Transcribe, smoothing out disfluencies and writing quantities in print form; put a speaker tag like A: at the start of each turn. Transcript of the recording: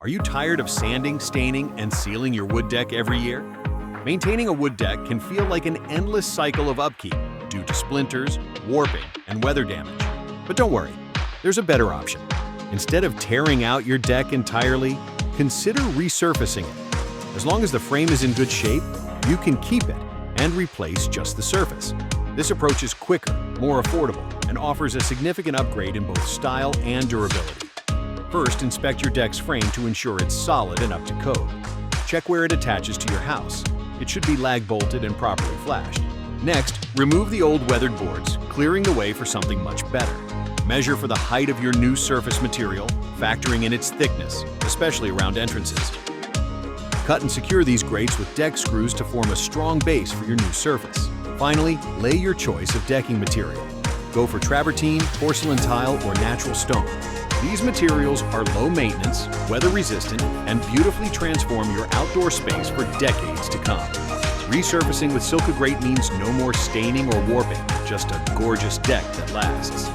A: Are you tired of sanding, staining, and sealing your wood deck every year? Maintaining a wood deck can feel like an endless cycle of upkeep due to splinters, warping, and weather damage. But don't worry, there's a better option. Instead of tearing out your deck entirely, consider resurfacing it. As long as the frame is in good shape, you can keep it and replace just the surface. This approach is quicker, more affordable, and offers a significant upgrade in both style and durability. First, inspect your deck's frame to ensure it's solid and up to code. Check where it attaches to your house. It should be lag-bolted and properly flashed. Next, remove the old weathered boards, clearing the way for something much better. Measure for the height of your new surface material, factoring in its thickness, especially around entrances. Cut and secure these grates with deck screws to form a strong base for your new surface. Finally, lay your choice of decking material. Go for travertine, porcelain tile, or natural stone. These materials are low maintenance, weather resistant, and beautifully transform your outdoor space for decades to come. Resurfacing with SilcaGrate means no more staining or warping, just a gorgeous deck that lasts.